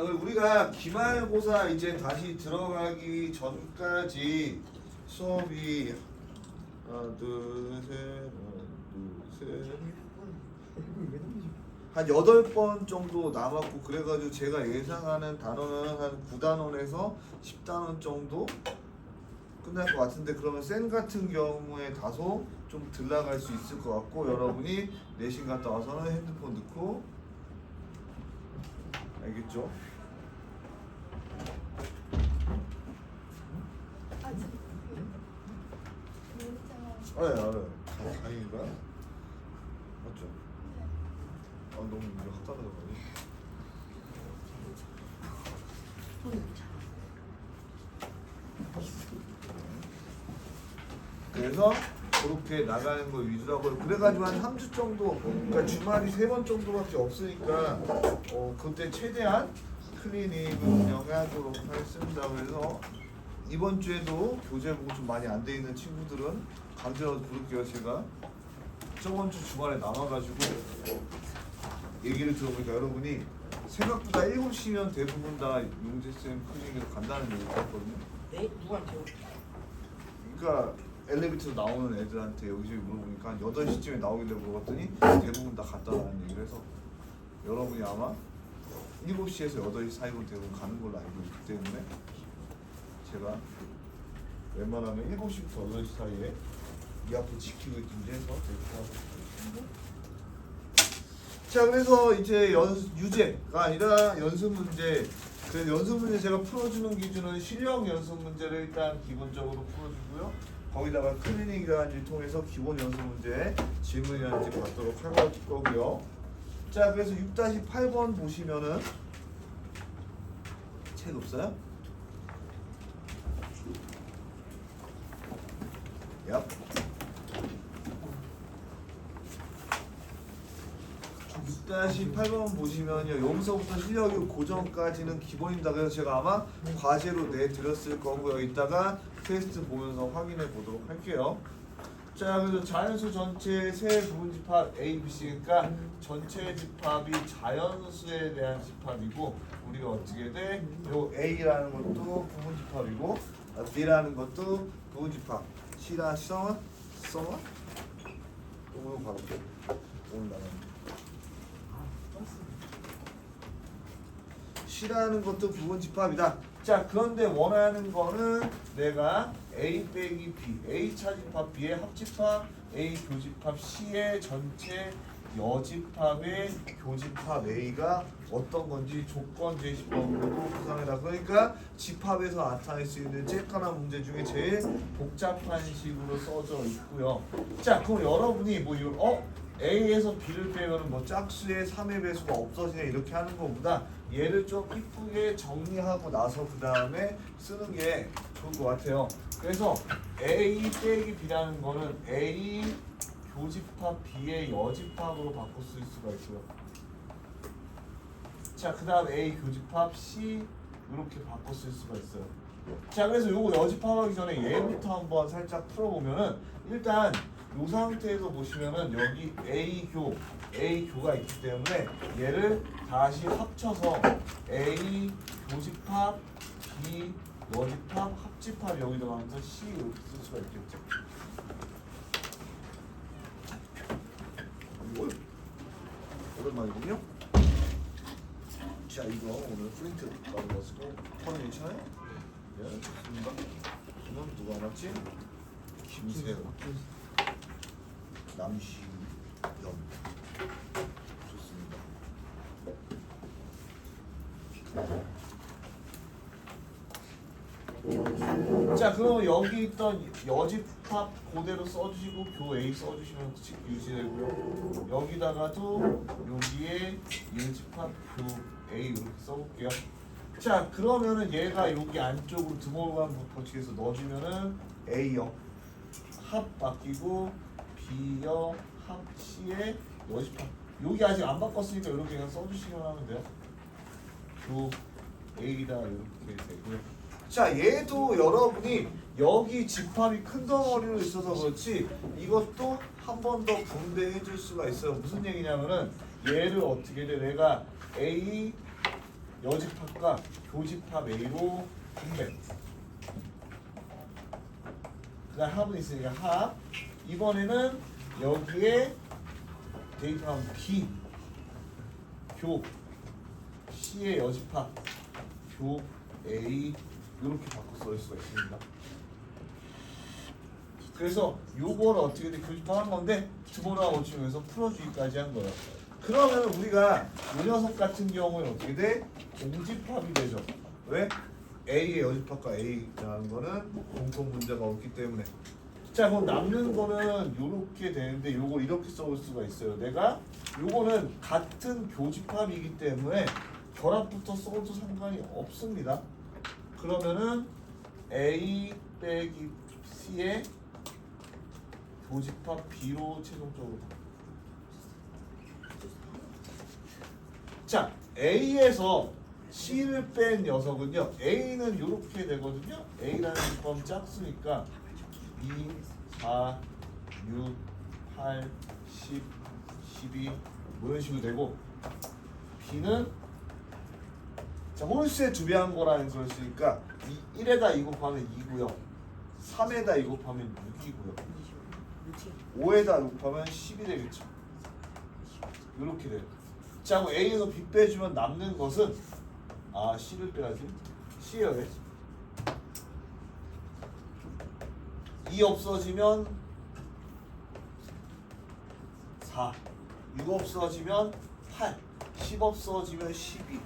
우리가 기말고사 이제 다시 들어가기 전까지 수업이 하나 둘셋 한 8번 정도 남았고, 그래가지고 제가 예상하는 단원은 한 9단원에서 10단원 정도 끝날 것 같은데, 그러면 쌤 같은 경우에 다소 좀 덜 나갈 수 있을 것 같고, 여러분이 내신 갔다 와서는 핸드폰 넣고, 알겠죠? 알아요. 다행인가? 맞죠? 너무 이제 확 따라가네. 그래서 그렇게 나가는 거 위주로 하고, 그래가지고 한 3주 정도, 그러니까 주말이 3번 정도밖에 없으니까 그때 최대한 클리닉을 운영하도록 하겠습니다. 그래서 이번 주에도 교재 보고 좀 많이 안 돼 있는 친구들은 강제로 부를게요. 제가 저번 주 주말에 남아가지고 얘기를 들어보니까 여러분이 생각보다 7시면 대부분 다 용재쌤 클리닉으로 간다는 얘기를 했거든요. 네? 누구한테요? 그러니까 엘리베이터로 나오는 애들한테 여기저기 물어보니까 한 8시쯤에 나오길래 물어봤더니 대부분 다 갔다라는 얘기를 해서, 여러분이 아마 7시에서 8시 사이로 대부분 가는 걸로 알고 있기 때문에 제가 웬만하면 7시부터 8시 사이에 이 앞에 지키고 있든지 해서 이렇게 하고. 자, 그래서 이제 유제가 아니라 연습 문제. 그래서 연습 문제 제가 풀어주는 기준은 실력 연습 문제를 일단 기본적으로 풀어주고요. 거기다가 클리닉이라는 일 통해서 기본 연습 문제 질문이라는지 받도록 할 거고요. 자, 그래서 6-8번 보시면은 책 없어요? 야. 6-8번 보시면요, 여기서부터 실력이 고정까지는 기본입니다. 그래서 제가 아마 과제로 내드렸을 거고요. 이따가 테스트 보면서 확인해 보도록 할게요. 자, 그래서 자연수 전체 세 부분 집합 A, B, C. 그러니까 전체 집합이 자연수에 대한 집합이고, 우리가 어떻게 돼? 요 A라는 것도 부분 집합이고, B라는 것도 부분 집합. C라 써마? 오늘 바로 오늘 나가는. C라는 것도 부분 집합이다. 자, 그런데 원하는 거는 내가 A 빼기 B, A 차집합 B의 합집합, A 교집합 C의 전체 여집합의 교집합 A가 어떤 건지 조건 제시법으로 구성해라. 그러니까 집합에서 나타낼 수 있는 쬐깐한 문제 중에 제일 복잡한 식으로 써져 있고요. 자, 그럼 여러분이 뭐 이걸 A에서 B를 빼면 뭐 짝수의 3의 배수가 없어지네 이렇게 하는 것보다 얘를 좀 이쁘게 정리하고 나서 그 다음에 쓰는 게 좋을 것 같아요. 그래서 A 빼기 B라는 거는 A 교집합 B의 여집합으로 바꿔 쓸 수가 있고요. 자, 그 다음 A 교집합 C 이렇게 바꿔 쓸 수가 있어요. 자, 그래서 요거 여집합하기 전에 얘부터 한번 살짝 풀어보면은, 일단 이 상태에서 보시면은 여기 A교가 있기 때문에 얘를 다시 합쳐서 A 교집합 B 여집합 합집합 여기다 가면서 C 이렇게 쓸 수가 있겠죠. 오랜만이군요. 자, 이거 오늘 프린트 받아서 턴이 괜찮아요? 네, 좋습니다. 그럼 누가 왔지? 김세호, 남시영. 좋습니다. 자, 그럼 여기 있던 여집합 그대로 써주시고 교 A 써주시면 유지되고요. 여기다가도 여기에 일집합 교 A 이렇게 써볼게요. 자, 그러면은 얘가 여기 안쪽으로 드몰간 법칙에서 넣어주면은 A형 합 바뀌고 B형 합 C의 여집합. 여기 아직 안 바꿨으니까 이렇게 그냥 써주시면 하면 돼요. 교 A다 이렇게 되고요. 자, 얘도 여러분이 여기 집합이 큰 덩어리로 있어서 그렇지 이것도 한 번 더 분배해 줄 수가 있어요. 무슨 얘기냐면은 얘를 어떻게 돼? 내가 A 여집합과 교집합 A로 분배. 그다음 합은 있으니까 합. 이번에는 여기에 대입하면 B, 교 C의 여집합, 교 A 이렇게 바꿔 써 수가 있습니다. 그래서 요거를 어떻게 교집합한 건데 두번하고 오치면서 풀어주기까지 한 거예요. 그러면 우리가 이 녀석 같은 경우는 어떻게 돼? 공집합이 되죠. 왜? A의 여집합과 A라는 거는 공통 문제가 없기 때문에. 자, 그럼 남는 거는 요렇게 되는데 요걸 이렇게 써볼 수가 있어요. 내가 요거는 같은 교집합이기 때문에 결합부터 써도 상관이 없습니다. 그러면은 A 빼기 C의 교집합 B로 최종적으로. 자, A에서 C를 뺀 녀석은요. A는 이렇게 되거든요. A라는 집합은 작으니까 2, 4, 6, 8, 10, 12 뭐 이런 식으로 되고 B는 자, 홀수에 2배 한 거라는 걸 쓰니까 1에다 2 곱하면 2고요. 3에다 2 곱하면 6이고요. 5에다 6 곱하면 10이 되겠죠. 이렇게 돼요. 자, 그럼 A에서 B 빼주면 남는 것은 C를 빼야지. C여야 돼. 2 없어지면 4, 6 없어지면 8, 10 없어지면 12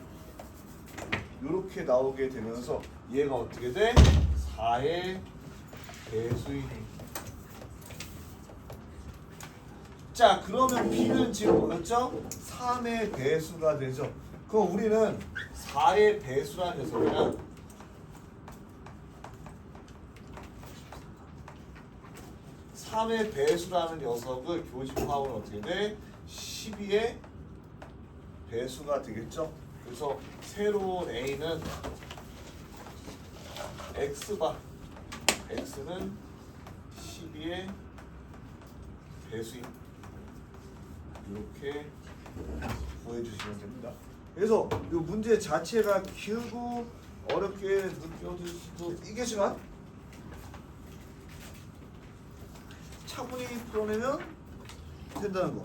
이렇게 나오게 되면서 얘가 어떻게 돼? 4의 배수인. 자, 그러면 B는 지금 뭐였죠? 3의 배수가 되죠. 그럼 우리는 4의 배수라는 녀석이랑 3의 배수라는 녀석을 교집합은 어떻게 돼? 12의 배수가 되겠죠. 그래서 새로운 A는 X바 X는 12의 배수임. 이렇게 구해주시면 됩니다. 그래서 이 문제 자체가 길고 어렵게 느껴질 수도 있겠지만 차분히 풀어내면 된다는 거.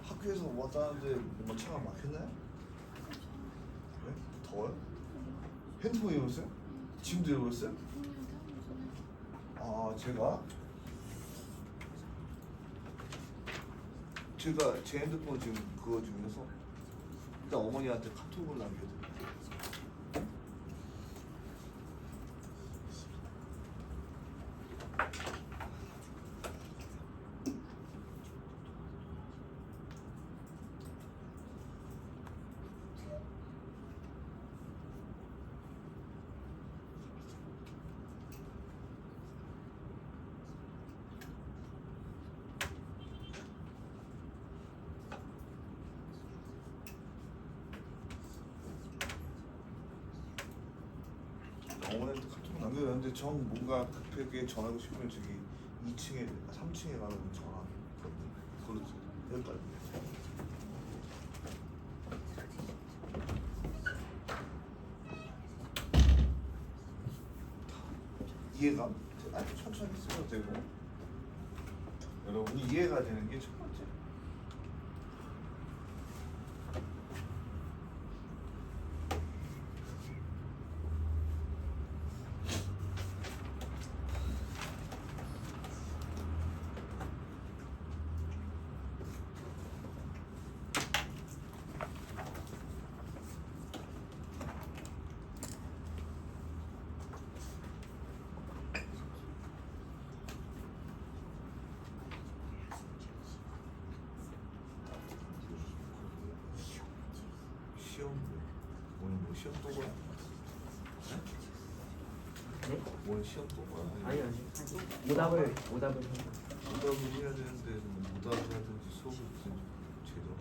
학교에서 왔다 하는데 뭔가 차가 막혔나요? 왜? 더워요? 핸드폰 잃어버렸어요? 지금도 잃어버렸어요? 제가 제 핸드폰 지금 그거 중에서 일단 어머니한테 카톡을 남겨드릴게요. 어머니한테 카톡 남겨놨는데 정 뭔가 급하게 전하고 싶으면 저기 2층에 3층에 가면 전화. 그렇지. 여기까지. 이해가? 아니 천천히 쓰셔도 되고 여러분이 이해가 되는 게 첫 번째. 시험 오늘 뭐 시험 또 거야? 네? 오늘 시험 또 거야? 아니 오답을 오답을 해야 되는데 오답을 하든지 수업을 듣든지 제대로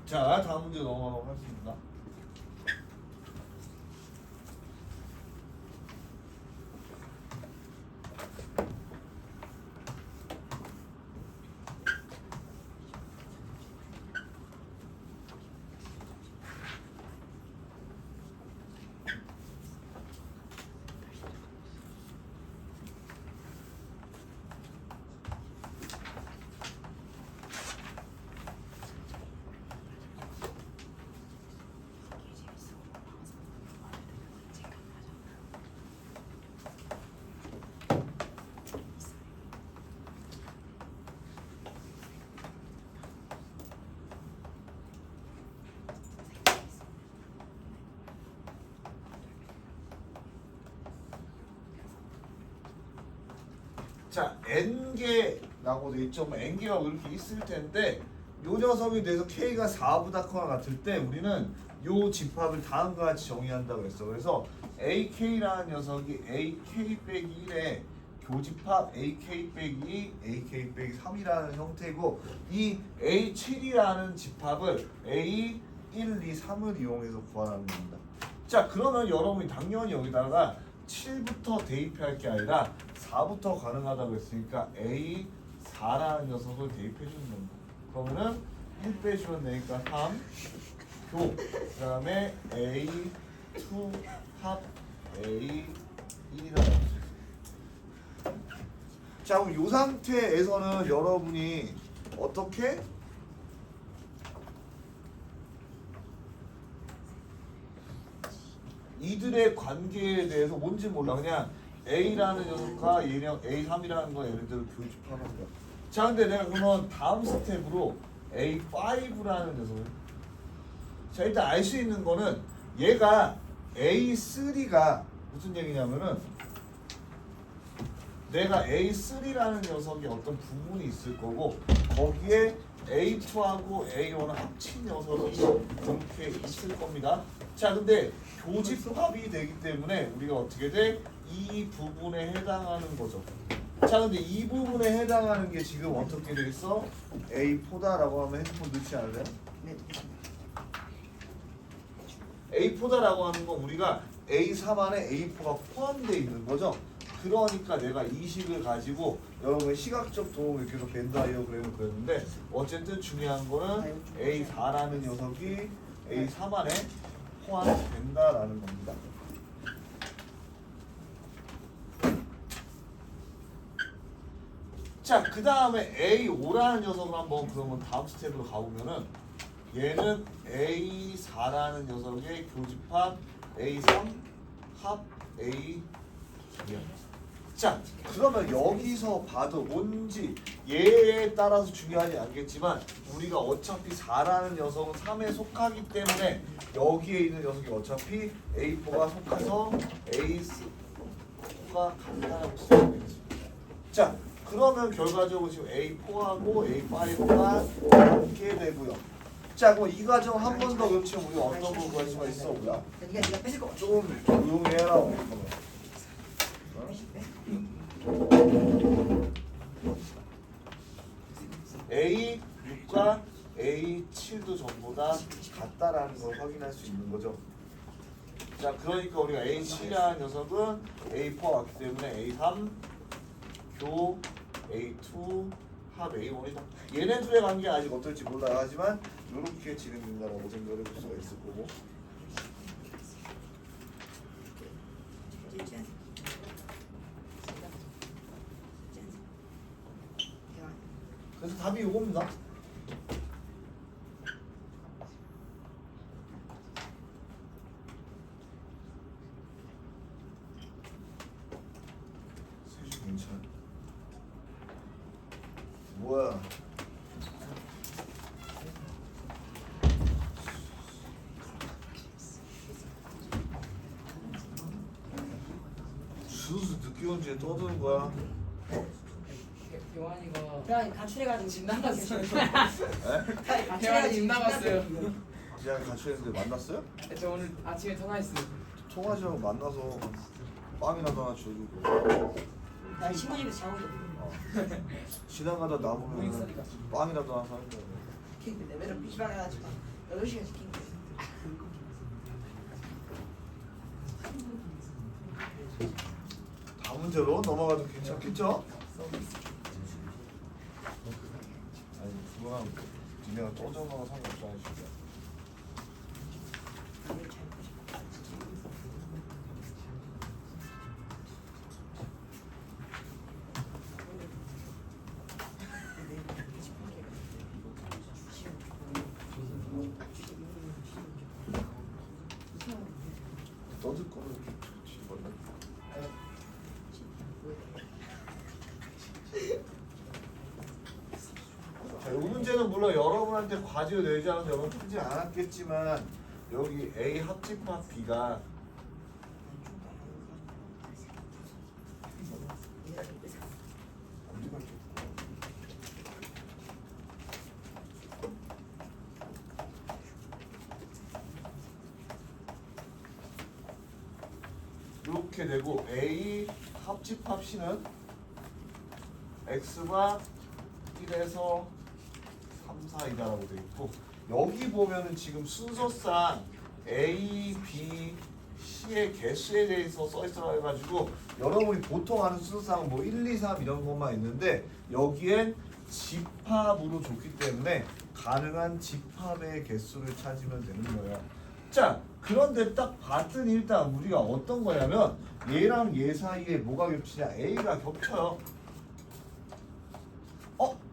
자, 다음 문제 넘어가도록 하겠습니다. 자 n개라고 돼 있죠. n개가 이렇게 있을 텐데 요 녀석에 대해서 k가 4보다거나 같을 때 우리는 요 집합을 다음과 같이 정의한다고 했어. 그래서 ak라는 녀석이 ak 빼기 1에 교집합 ak 빼기 2, ak 빼기 3이라는 형태고 이 a7이라는 집합을 a 1, 2, 3을 이용해서 구하라는 겁니다. 자 그러면 여러분이 당연히 여기다가 7부터 대입할 게 아니라 4부터 가능하다고 했으니까 a4라는 녀석을 대입해 주는 겁니다. 그러면은 1 빼주면 되니까 3 교, 그 다음에 A2 합 A1이라고 할 수 있어요. 자 그럼 이 상태에서는 여러분이 어떻게? 이들의 관계에 대해서 뭔지 몰라. 그냥 A라는 녀석과 얘랑 A3이라는 거 예를 들어 교집하는 거야. 자 근데 내가 그러면 다음 스텝으로 A5라는 녀석을 자 일단 알 수 있는 거는 얘가 A3가 무슨 얘기냐면은 내가 A3라는 녀석이 어떤 부분이 있을 거고 거기에 A2하고 A1을 합친 녀석이 이렇게 있을 겁니다. 자 근데 교집합이 되기 때문에 우리가 어떻게 돼? 이 부분에 해당하는 거죠. 자 근데 이 부분에 해당하는 게 지금 어떻게 되겠어? A4다라고 하면 핸드폰 넣지 않을래요? 네. A4다라고 하는 건 우리가 A3 안에 A4가 포함되어 있는 거죠. 그러니까 내가 이 식을 가지고 여러분의 시각적 도움을 계속 벤 다이어그램을 그렸는데 어쨌든 중요한 거는 A4라는 녀석이 A3 안에 포함된다라는 겁니다. 자, 그 다음에 A5라는 녀석을 한번 그러면 다음 스텝으로 가보면은 얘는 A4라는 녀석의 교집합 A3 합 A2이야. 자, 그러면 여기서 봐도 뭔지 얘에 따라서 중요하지 않겠지만 우리가 어차피 4라는 녀석은 3에 속하기 때문에 여기에 있는 녀석이 어차피 A4가 속해서 A4가 간다라고 쓰면 되겠습니다. 자, 그러면 결과적으로 지금 A4하고 A5가 같게 되고요. 자, 그럼 이 과정 한 번 더 겹치면 우리가 어떤 걸 구할 수가 있어, 우리가? 네가 뺏을 거 같아. 좀 조용히 해라. A6과 A7도 전부 다 같다라는 걸 확인할 수 있는 거죠. 자, 그러니까 우리가 A7이라는 녀석은 A4가 같기 때문에 A3 교 A2 합 A1이다. 얘네 둘의 관계가 아직 어떨지 몰라요. 하지만 이렇게 진행된다라고 생각을 해볼 수가 있을 거고. 그래서 답이 이겁니다. 세주 괜찮아. 뭐야? 수수 늦게 온 주에 떠드는 거야? 교환이가 그냥 가출해가지고 집 나갔어요. 에? 대환이 집 나갔어요. 그냥 같이 했는데 만났어요? 저 오늘 아침에 전화했어요. 통화하자고 만나서 빵이라도 하나 줘주고 나 친구 집에서 자고 있어. 지나가다 남으면 빵이라도 하나 사는 거야. 근데 맨날 PC방 해가지고 8시간 시킨 거야. 다음 문제로 넘어가도 괜찮겠죠? 아니 그거랑 니네가 떠져나가 상관없어 하시죠. 떠들 거를 이렇게 집어넣어. 자, 이 문제는 물론 여러분한테 과제로 내지 않아서 여러분 풀지 않았겠지만 여기 A 합집합 B가 이렇게 되고 A 합집합 C는 X가 1에서 3, 4이다라고 되어 있고 여기 보면은 지금 순서상 A, B, C의 개수에 대해서 써있으라 해가지고 여러분이 보통 아는 순서상은 뭐 1, 2, 3 이런 것만 있는데 여기엔 집합으로 줬기 때문에 가능한 집합의 개수를 찾으면 되는 거예요. 자, 그런데 딱 봤더니 일단 우리가 어떤 거냐면 얘랑 얘 사이에 뭐가 겹치냐? A가 겹쳐요.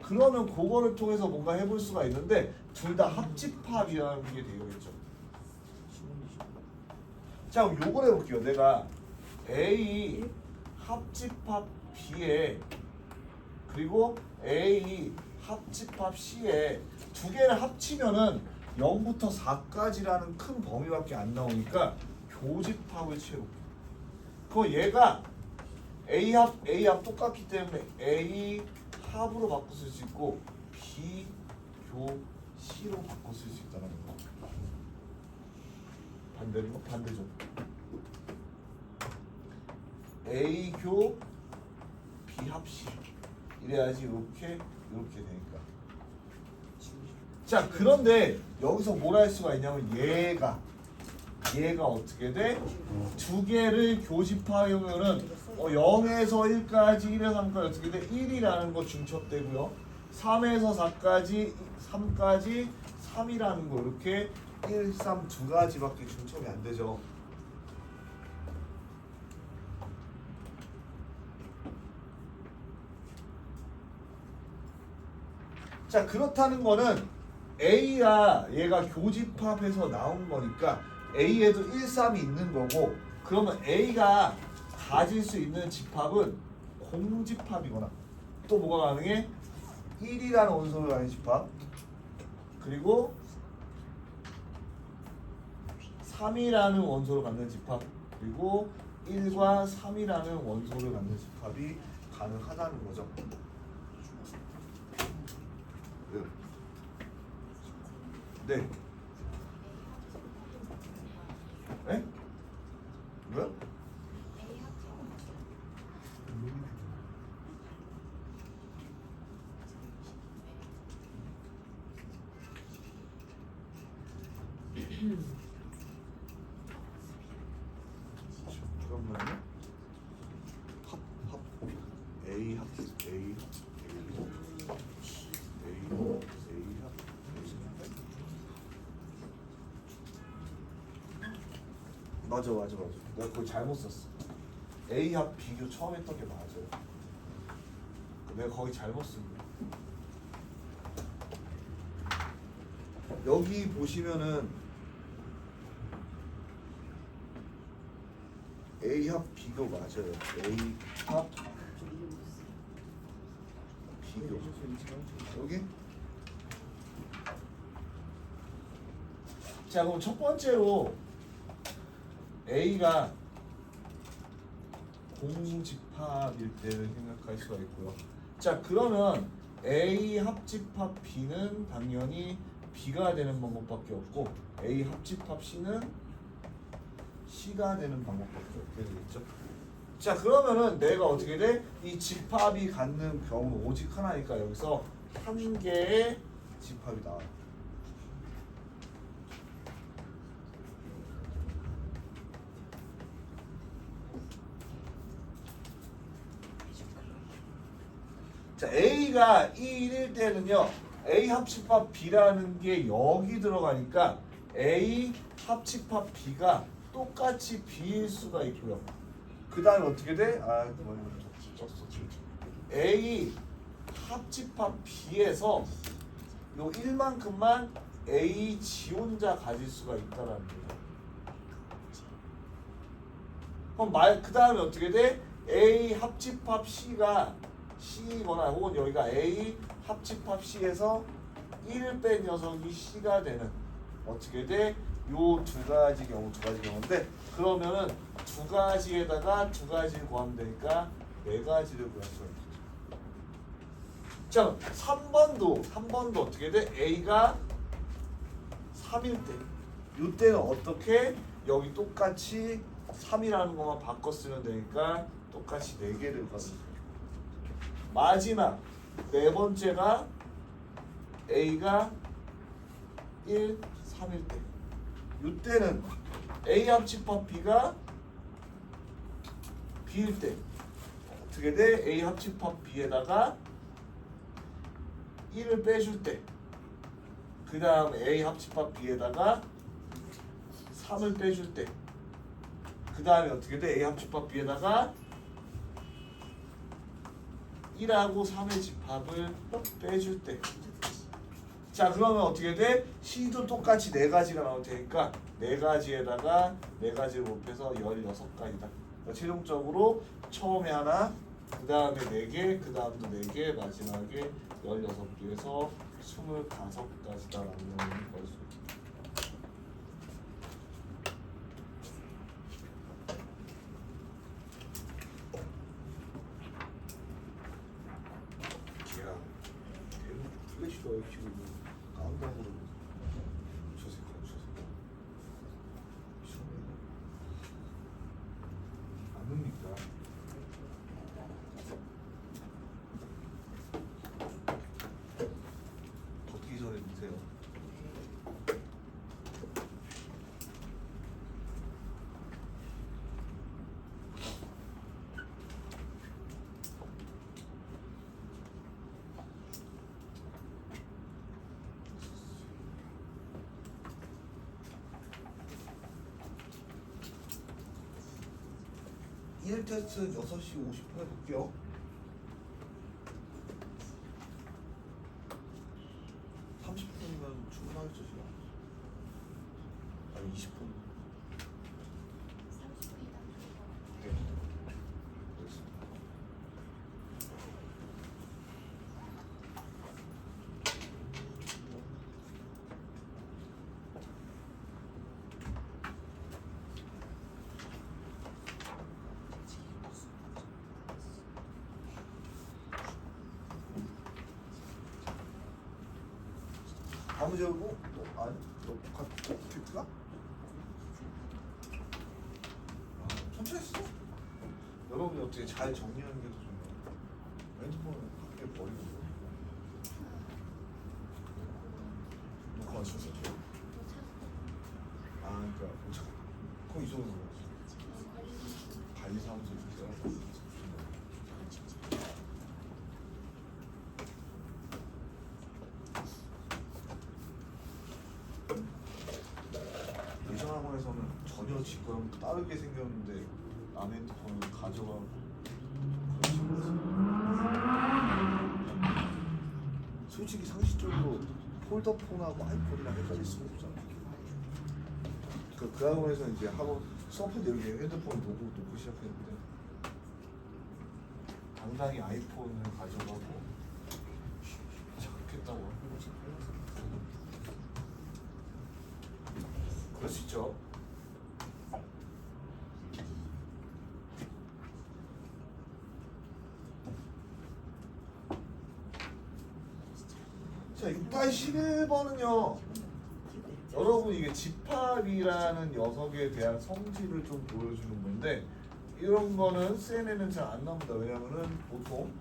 그러면 그거를 통해서 뭔가 해볼 수가 있는데 둘 다 합집합이라는 게 되겠죠. 자, 그럼 요걸 해볼게요. 내가 A 합집합 B에 그리고 A 합집합 C에 두 개를 합치면은 0부터 4까지라는 큰 범위밖에 안 나오니까 교집합을 채울게요. 그거 얘가 A 합 똑같기 때문에 A 합으로 바꿔 쓸 수 있고 B 교 C로 바꿔 쓸 수 있다는 거. 반대죠. A 교 B 합 C 이래야지 이렇게 되니까. 자, 그런데 여기서 뭘 할 수가 있냐면 얘가 어떻게 돼? 두 개를 교집합하면은 0에서 1까지 1에서 3까지 어떻게 돼? 1이라는 거 중첩되고요. 3에서 4까지 3까지 3이라는 거 이렇게 1, 3 두 가지밖에 중첩이 안 되죠. 자, 그렇다는 거는 A야 얘가 교집합해서 나온 거니까 A에도 1, 3이 있는 거고 그러면 A가 가질 수 있는 집합은 공집합이거나 또 뭐가 가능해? 1이라는 원소를 가진 집합 그리고 3이라는 원소를 갖는 집합 그리고 1과 3이라는 원소를 갖는 집합이 가능하다는 거죠. 네. 네? 뭐야? 잠깐만요. 합 A 합 A 맞아. 내가 그걸 잘못 썼어. A 합 비교 처음 했던 게 맞아요. 내가 거기 잘못 쓴 거야. 여기 보시면은 A 합 비교 맞아요. A 합 비교 여기. 자, 그럼 첫 번째로 A가 공집합일 때를 생각할 수가 있고요. 자, 그러면 A 합집합 B는 당연히 B가 되는 방법밖에 없고 A 합집합 C는 C가 되는 방법밖에 없게 되겠죠. 자, 그러면은 내가 어떻게 돼? 이 집합이 갖는 경우는 오직 하나니까 여기서 한 개의 집합이 나와요. 자, A가 1일 때는요. A 합집합 B라는 게 여기 들어가니까 A 합집합 B가 똑같이 B일 수가 있고요. 그 다음에 어떻게 돼? A 합집합 B에서 요 1만큼만 A 지 혼자 가질 수가 있다라는 거예요. 그럼 그 다음에 어떻게 돼? A 합집합 C가 C거나 혹은 여기가 A 합집합 C에서 1을 뺀 녀석이 C가 되는 어떻게 돼? 요 두 가지 경우인데 그러면은 두 가지에다가 두 가지를 구하면 되니까 네 가지를 구할 수가 있죠. 자, 3번도 어떻게 돼? A가 3일 때 이때는 어떻게? 여기 똑같이 3이라는 것만 바꿔 쓰면 되니까 똑같이 4개를 가지고 마지막 네 번째가 A가 1, 3일 때 이때는 A 합집합 B가 B일 때 어떻게 돼? A 합집합 B에다가 1을 빼줄 때 그 다음 A 합집합 B에다가 3을 빼줄 때 그 다음에 어떻게 돼? A 합집합 B에다가 1하고 3의 집합을 빼줄 때. 자 그러면 어떻게 돼? C도 똑같이 4가지가 나올 테니까 4가지에다가 4가지를 곱해서 16가지다. 그러니까 최종적으로 처음에 하나, 그 다음에 4개, 그 다음도 4개, 마지막에 16개에서 25가지다라는 걸 수 있다. 야, 대박 플래시도 지금 깜짝으로 저 새끼 안 옵니까? 걷기 전에 드세요. 일 테스트 6시 50분에 볼게요. 충분하겠죠 지금? 아니 20분. 네. 알겠습니다. 다음 제고 아니 너 천천히 써. 여러분이 어떻게 잘 정리하는 게 더 중요해요. 핸드폰은 밖에 버리고 놓고 왔었어요. 아 그러니까 거기 있어서 관리사무소 있어요. 예전 학원에서는 전혀 지금 다르게 생겼는데 남의 핸드폰을 가져가고 그런 식으로. 솔직히 상식적으로 폴더폰하고 아이폰이랑 헷갈릴 수가 없잖아. 그 학원에서 이제 학원 수업할 때 여기 핸드폰 놓고 시작했는데 당당히 아이폰을 가져가고 그렇겠다고 하고 그럴 수 있죠. 자, 6-11번은요. 여러분 이게 집합이라는 녀석에 대한 성질을 좀 보여주는 건데 이런 거는 쌤에는 잘 안 나옵니다. 왜냐면은 보통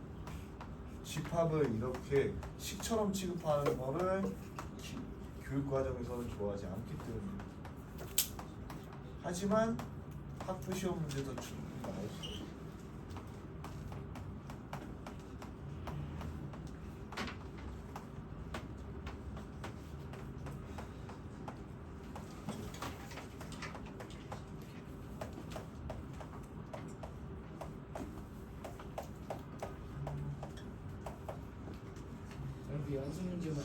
집합을 이렇게 식처럼 취급하는 거를 교육 과정에서는 좋아하지 않기 때문에. 하지만 학부 시험 문제도 충분히 나올 수 있어요. 여기 연습 문제만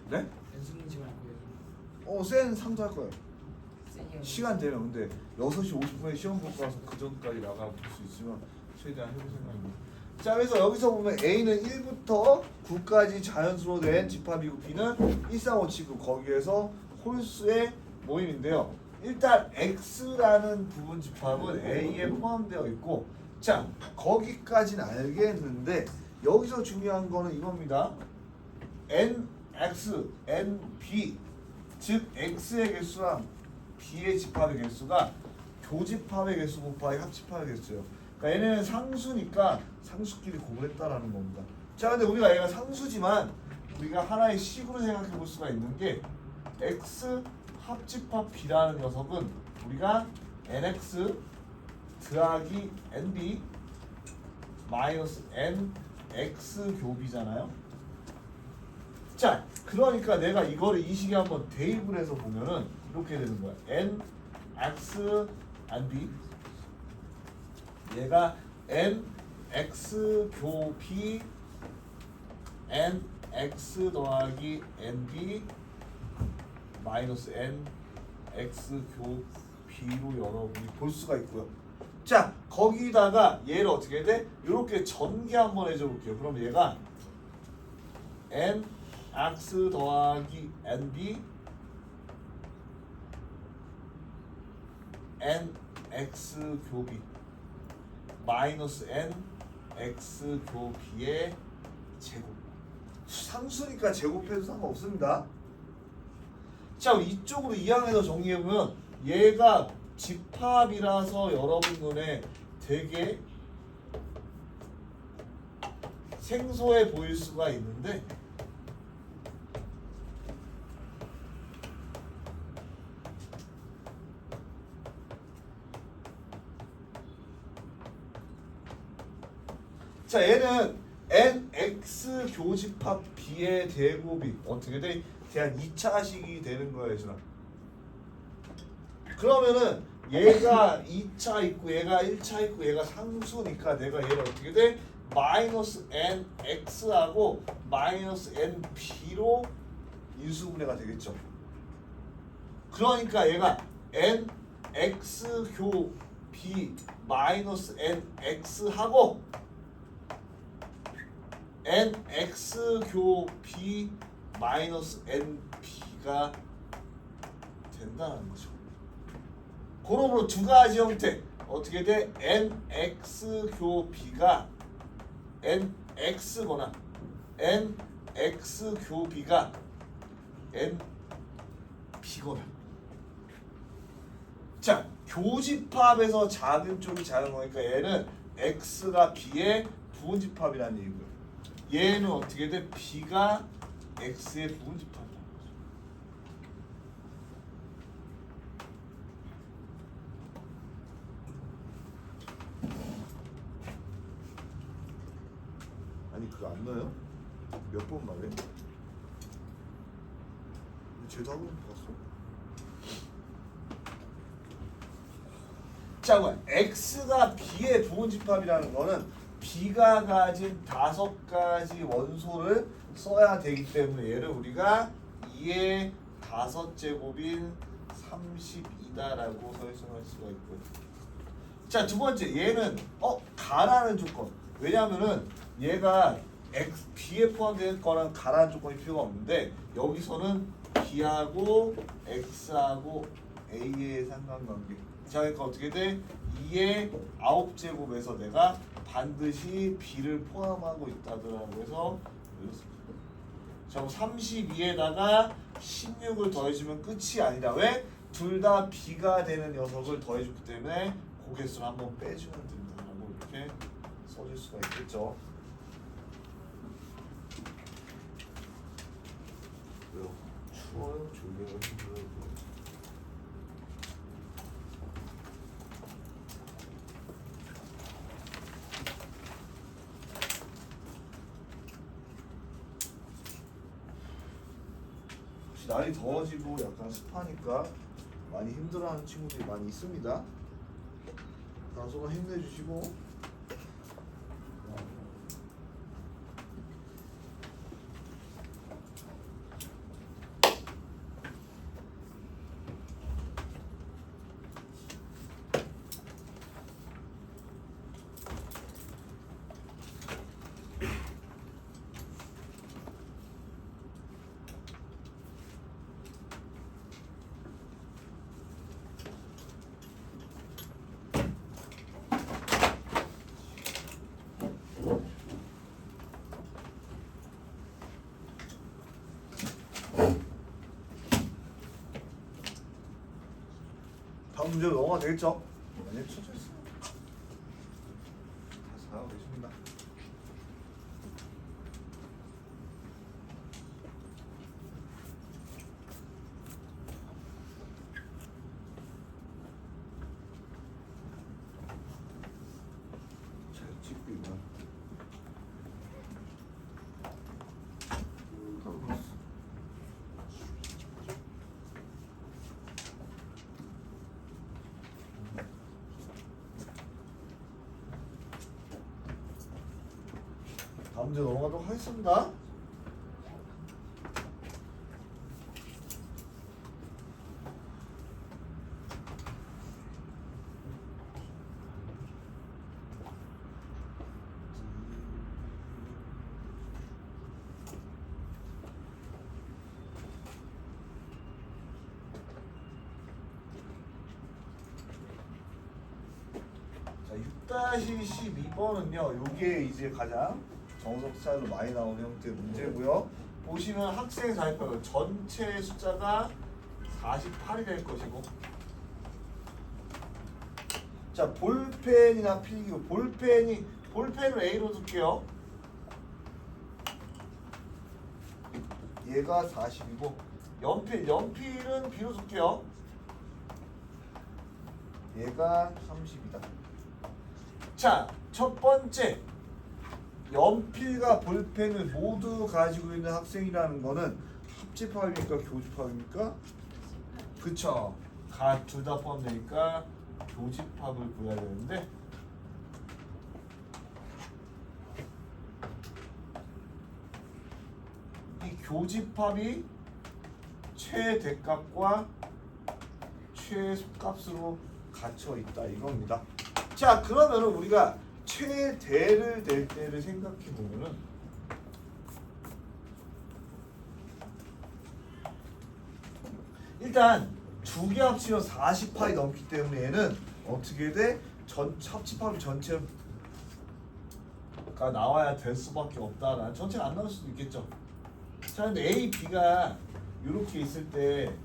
네? 연습 문제만 할 거예요. 쌤 상주할 거예요. 쌤이 시간 되면 근데 6시 50분에 시험 보고 와서 그 전까지 나가 볼 수 있으면 최대한 해볼 생각입니다. 자 그래서 여기서 보면 A는 1부터 9까지 자연수로 된 집합이고 B는 1, 4, 5, 7, 9 거기에서 홀수의 모임인데요. 일단 X라는 부분 집합은 A에 포함되어 있고 자 거기까지는 알겠는데 여기서 중요한 거는 이겁니다. NX, NB 즉 X의 개수랑 B의 집합의 개수가 교집합의 개수 곱하기 합집합의 개수예요. 그러니까 얘는 상수니까 상수끼리 구분했다라는 겁니다. 자, 근데 우리가 얘가 상수지만 우리가 하나의 식으로 생각해 볼 수가 있는 게 x 합집합 b라는 녀석은 우리가 nx 더하기 nb 마이너스 nx 교비잖아요. 자, 그러니까 내가 이거를 이 식에 한번 대입을 해서 보면은 이렇게 되는 거야. nx nb 얘가 nx 교비 nx 더하기 nb 마이너스 nx 교비로 여러분이 볼 수가 있고요. 자, 거기다가 얘를 어떻게 돼? 이렇게 전개 한번 해줘 볼게요. 그럼 얘가 nx 더하기 nb nx 교비 마이너스 nx 교비의 제곱. 상수니까 제곱해도 상관없습니다. 자, 우리 이쪽으로 이항해서 정리해보면 얘가 집합이라서 여러분 눈에 되게 생소해 보일 수가 있는데 자, 얘는 nx 교집합 b의 대곱이 어떻게 돼? 대한 2차식이 되는 거예요, 얘들아. 그러면은 얘가 2차 있고 얘가 1차 있고 얘가 상수니까 내가 얘를 어떻게 돼? 마이너스 nx하고 마이너스 nb로 인수분해가 되겠죠. 그러니까 얘가 nx 교 b 마이너스 nx하고 nx 교 b 마이너스 nb가 된다는 거죠. 그러므로 두 가지 형태 어떻게 돼? nx 교 b가 nx거나 nx 교 b가 nb거나. 자, 교집합에서 작은 쪽이 작은 거니까 얘는 x가 b의 부분집합이라는 얘기고요. 얘는 어떻게 돼? b가 x의 부분집합이라는 거죠. 아니 그거 안 넣어요? 몇 번 말해? 쟤도 한번 봤어? 자, 그럼 x가 b의 부분집합이라는 거는 b가 가진 5가지 원소를 써야 되기 때문에 얘를 우리가 2의 5제곱인 32다라고 설정할 수가 있고요. 자, 두 번째 얘는 가라는 조건. 왜냐하면은 얘가 b에 포함된 거랑 가라는 조건이 필요가 없는데 여기서는 b하고 x하고 a의 상관관계. 자, 그러니까 어떻게 돼? 2의 9제곱에서 내가 반드시 b를 포함하고 있다더라고 해서 이렇습니다. 자, 32에다가 16을 더해주면 끝이 아니라 왜? 둘 다 b가 되는 녀석을 더해줬기 때문에 그 개수를 한번 빼주면 된다라고 이렇게 써줄 수가 있겠죠. 왜요? 추워요? 졸려요? 힘들어요? 날이 더워지고 약간 습하니까 많이 힘들어하는 친구들이 많이 있습니다. 다소가 힘내주시고. 다음 문제로 넘어가 되겠죠? 붙여져 있어. 다 4가 되십니다. 잘 찍고 있나? 다 봤어. 다음 문제 넘어가도록 하겠습니다. 자, 6-12번은요. 요게 이제 가장 정석 스타일로 많이 나오는 형태의 문제고요. 보시면 학생 자립별 전체 숫자가 48이 될 것이고, 자 볼펜이나 필기구, 볼펜을 A로 둘게요. 얘가 40이고 연필은 B로 둘게요. 얘가 30이다. 자, 첫 번째 연필과 볼펜을 모두 가지고 있는 학생이라는 거는 합집합입니까? 교집합입니까? 그쵸. 둘 다 포함되니까 교집합을 구해야 되는데, 이 교집합이 최대값과 최소값으로 갇혀 있다 이겁니다. 자, 그러면은 우리가 최대를 낼 때를 생각해 보면은 일단 두 개 합치면 40파이 넘기 때문에 얘는 어떻게 돼? 합집합이 전체가 나와야 될 수밖에 없다라는, 전체가 안 나올 수도 있겠죠. 자, 근데 A, B가 이렇게 있을 때,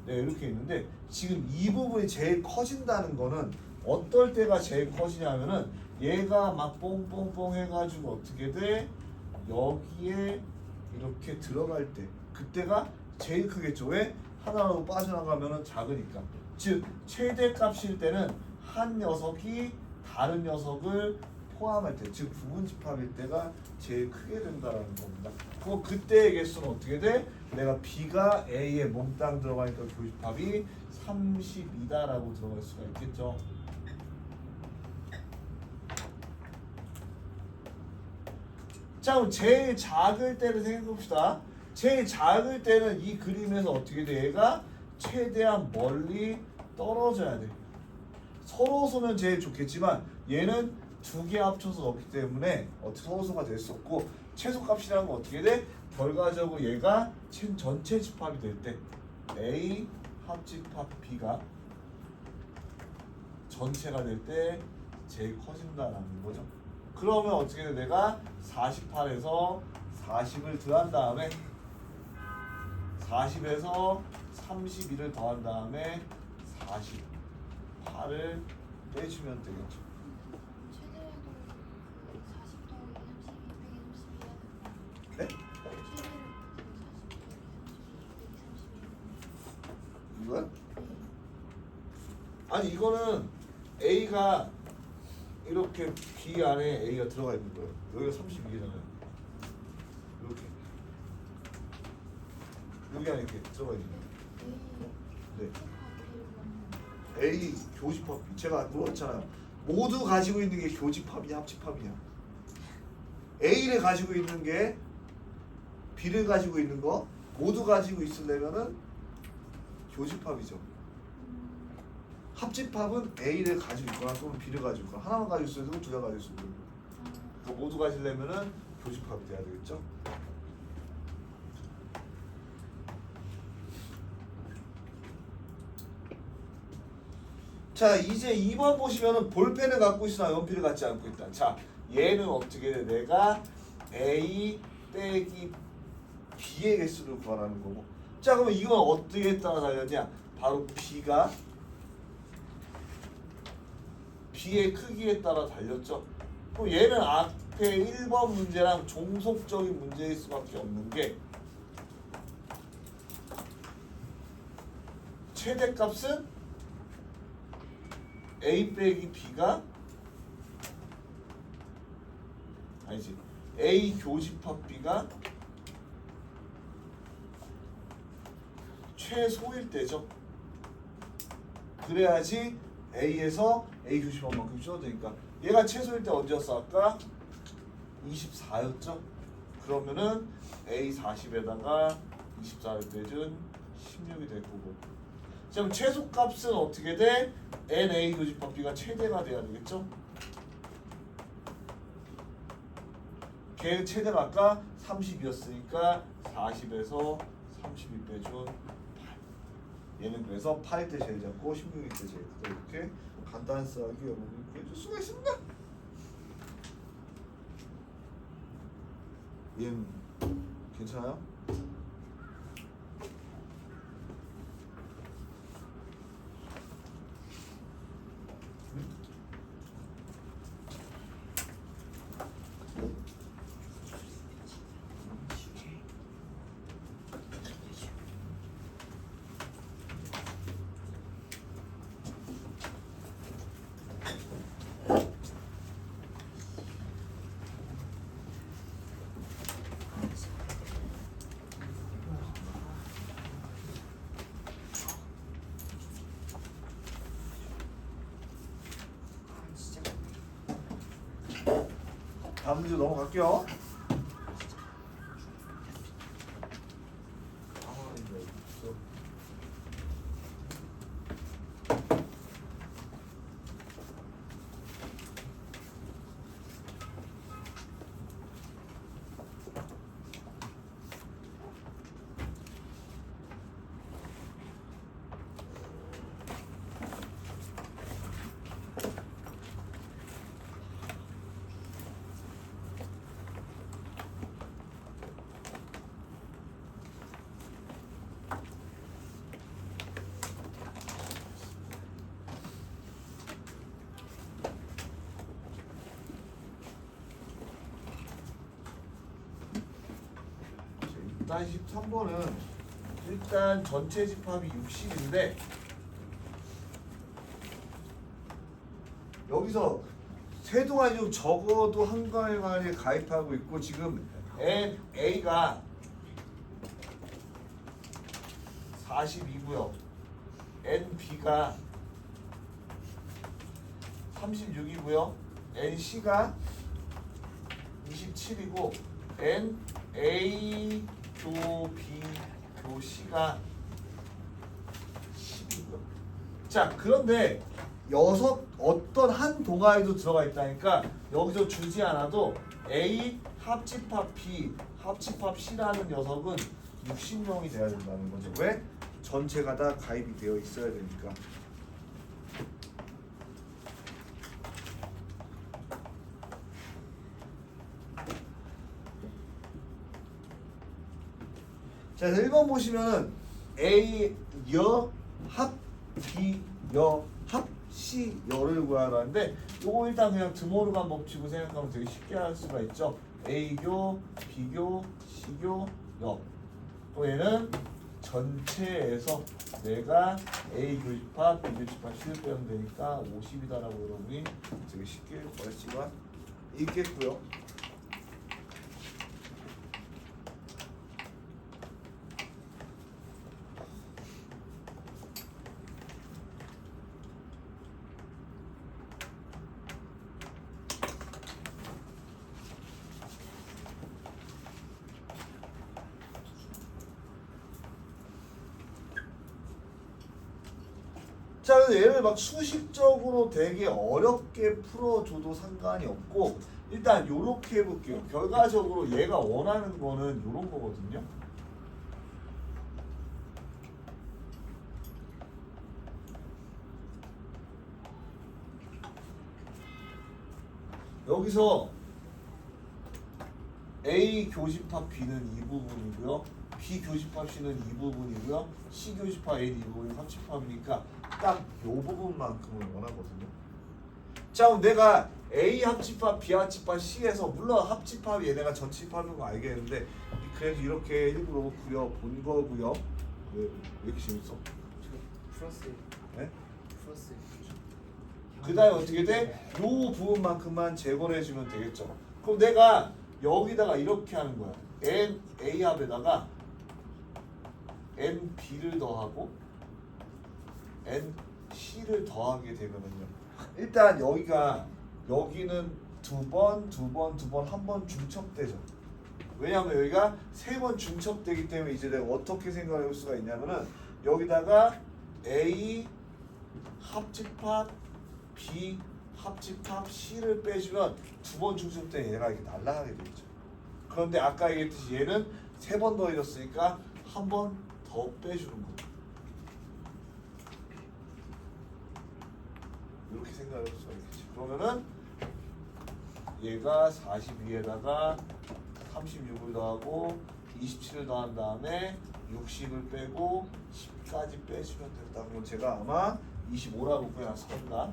네, 이렇게 있는데 지금 이 부분이 제일 커진다는 거는 어떨 때가 제일 커지냐면은 얘가 막 뽕뽕뽕 해가지고 어떻게 돼? 여기에 이렇게 들어갈 때, 그때가 제일 크겠죠. 왜? 하나로 빠져나가면은 작으니까. 즉 최대 값일 때는 한 녀석이 다른 녀석을 포함할 때, 즉 부분집합일 때가 제일 크게 된다라는 겁니다. 그때의 개수는 어떻게 돼? 내가 B가 A에 몽땅 들어가니까 교집합이 32다라고 들어갈 수가 있겠죠. 자, 그럼 제일 작을 때를 생각해 봅시다. 제일 작을 때는 이 그림에서 어떻게 돼? 얘가 최대한 멀리 떨어져야 돼. 서로소면 제일 좋겠지만 얘는 두 개 합쳐서 넣기 때문에 어떻게 서로소가 될 수 없고, 최소값이라는 건 어떻게 돼? 결과적으로 얘가 전체 집합이 될 때 A 합집합 B가 전체가 될 때 제일 커진다는 거죠. 그러면 어떻게 돼? 내가 48에서 40을 더한 다음에 40에서 31을 더한 다음에 48을 빼주면 되겠죠. 네? 이거야? 아니 이거는 A가 이렇게 B 안에 A가 들어가 있는 거예요. 여기가 32개잖아요. 이렇게 여기 안에 이렇게 들어가 있는 거예요. 네. A 교집합, 제가 물었잖아요. 모두 가지고 있는 게 교집합이냐 합집합이냐. A를 가지고 있는 게 B를 가지고 있는 거 모두 가지고 있으려면은 교집합이죠. 합집합은 A를 가지고 있거나 또는 B를 가지고 있거나 하나만 가지고 있어야 되고 둘 다 가지고 있어야 되고, 그러니까 모두 가지려면은 교집합이 돼야 되겠죠. 자, 이제 2번 보시면은 볼펜을 갖고 있으나 연필을 갖지 않고 있다. 자, 얘는 어떻게 돼? 내가 A 빼기 B의 개수를 구하라는 거고. 자, 그러면 이건 어떻게 따라 달렸냐? 바로 B가 B의 크기에 따라 달렸죠. 그럼 얘는 앞에 1번 문제랑 종속적인 문제일 수밖에 없는 게 최대값은 A 빼기 B가 아니지 A 교집합 B가 최소일 때죠. 그래야지 A에서 A 교집합만큼 줄어야 되니까 얘가 최소일 때 언제였어 아까? 24였죠. 그러면은 A 40에다가 24를 빼준 16이 될 거고. 자, 그럼 최소값은 어떻게 돼? NA 교집합 B가 최대가 돼야 되겠죠? 걔 최대가 아까 30이었으니까 40에서 32 빼준 8. 얘는 그래서 8일 때 제일 작고 16일 때 제일 크다. 이렇게 간단하게 여러분이 구해줄 수가 있습니다. 얘는 괜찮아요? 다음 문제 넘어갈게요. 일단 13번은 일단 전체 집합이 60인데 여기서 세 동아리 중 적어도 한 동아리에 가입하고 있고 지금 A가 42고요. NB가 36이고요. NC가 27이고 NA 교 B 교 C가 10이고요. 자, 그런데 어떤 한 동아리도 들어가 있다니까 여기서 주지 않아도 A 합집합 B 합집합 C라는 녀석은 60명이 돼야 된다는 거죠. 왜? 전체가 다 가입이 되어 있어야 되니까. 자, 1번 보시면은 A 여 합 B 여 합 C 여를 구하라는데 요거 일단 그냥 드모르간 법칙으로 생각하면 되게 쉽게 할 수가 있죠. A교, B교, C교, 여. 또 얘는 전체에서 내가 A 교집합, B 교집합 C를 빼면 되니까 50이다라고 여러분이 되게 쉽게 구할 수가 있겠고요. 자, 그래서 얘를 막 수식적으로 되게 어렵게 풀어줘도 상관이 없고 일단 요렇게 해볼게요. 결과적으로 얘가 원하는 거는 요런 거거든요. 여기서 A 교집합 B는 이 부분이고요. B 교집합 C는 이 부분이고요. C 교집합 A는 이 부분이 합집합이니까 딱 요 부분만큼을 원하거든요. 자 그럼 내가 A 합집합, B 합집합, C에서 물론 합집합이 얘네가 전집합인 거 알겠는데 그래도 이렇게 일부러 그려본 거고요. 왜 이렇게 재밌어? 플러스 네? 플러스. 그 다음에 어떻게 돼? 요 부분만큼만 제거를 해주면 되겠죠. 그럼 내가 여기다가 이렇게 하는 거야. N A 합에다가 N B를 더하고 N C를 더하게 되면은요. 일단 여기는 두 번, 한 번 중첩되죠. 왜냐하면 여기가 세 번 중첩되기 때문에 이제 내가 어떻게 생각해 볼 수가 있냐면은 여기다가 A 합집합 B 합집합 C를 빼주면 두 번 중첩된 얘가 이렇게 날아가게 되겠죠. 그런데 아까 얘기했듯이 얘는 세 번 더해졌으니까 한 번 더 빼주는 거예요. 이렇게 생각할 수가 있겠지. 그러면은 얘가 42에다가 36을 더하고 27을 더한 다음에 60을 빼고 10까지 빼주면 된다. 그럼 제가 아마 25라고 그냥 썼나?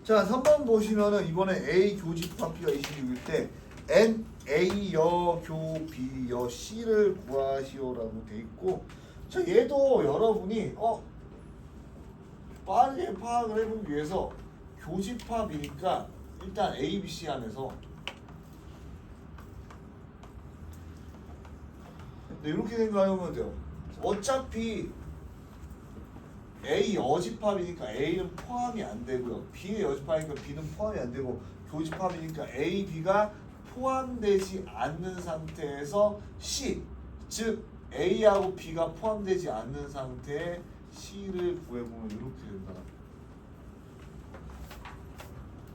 자, 3번 보시면은 이번에 A 교집합 B가 26일 때 N A 여 교 B 여 C를 구하시오라고 돼 있고, 자 얘도 여러분이 빠르게 파악을 해보기 위해서 교집합이니까 일단 A, B, C 안에서 이렇게 생각하면 돼요. 어차피 A 여집합이니까 A는 포함이 안 되고요. B의 여집합이니까 B는 포함이 안 되고 교집합이니까 A, B가 포함되지 않는 상태에서 C, 즉 A하고 B가 포함되지 않는 상태에 C를 구해보면 이렇게 된다.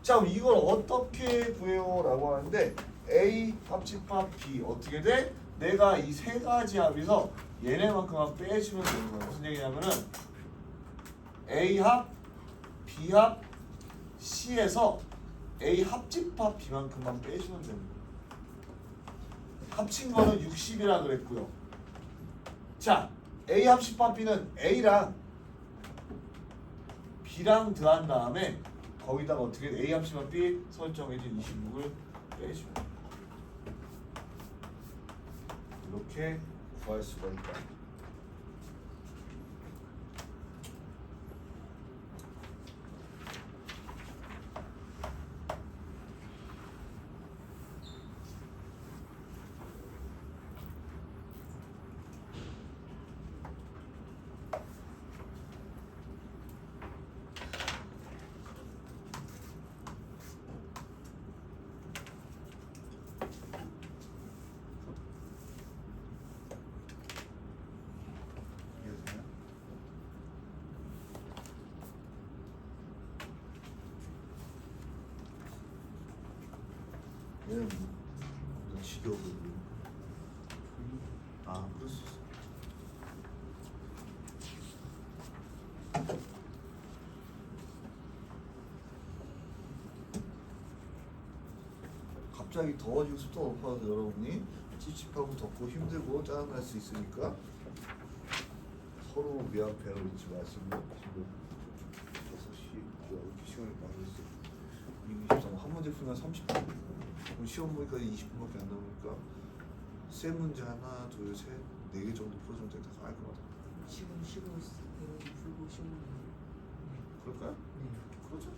자, 그럼 이걸 어떻게 구해요? 라고 하는데 A 합집합 B 어떻게 돼? 내가 이 세 가지 합에서 얘네만큼만 빼주면 되는 거예요. 무슨 얘기냐면은 A 합, B 합, C에서 A 합집합 B만큼만 빼주면 됩니다. 합친 거는 60이라 그랬고요. 자, A 합집합 B는 A랑 B랑 더한 다음에 거기다가 어떻게 A 합집합 B 설정해준 26을 빼주면 됩니다. 이렇게 구할 수가 있다. 얘는 뭐 지겨우거든. 아, 그럴 수 있어. 갑자기 더워지고 습도가 높아서 여러분이 찝찝하고 덥고 힘들고 짜증날 수 있으니까 서로 미안 배를 잊지 마시고 지금 6시 이렇게 시간이 많이 있어. 23 한 문제 풀면 30분. 그럼 시험 보니까지 20분밖에 안 남으니까 세 문제 하나, 둘, 셋, 4개 정도 풀어주면 되겠다. 깔끔하다. 지금 쉬고 있어. 풀고 쉬고 있는. 그럴까요? 네. 그러죠.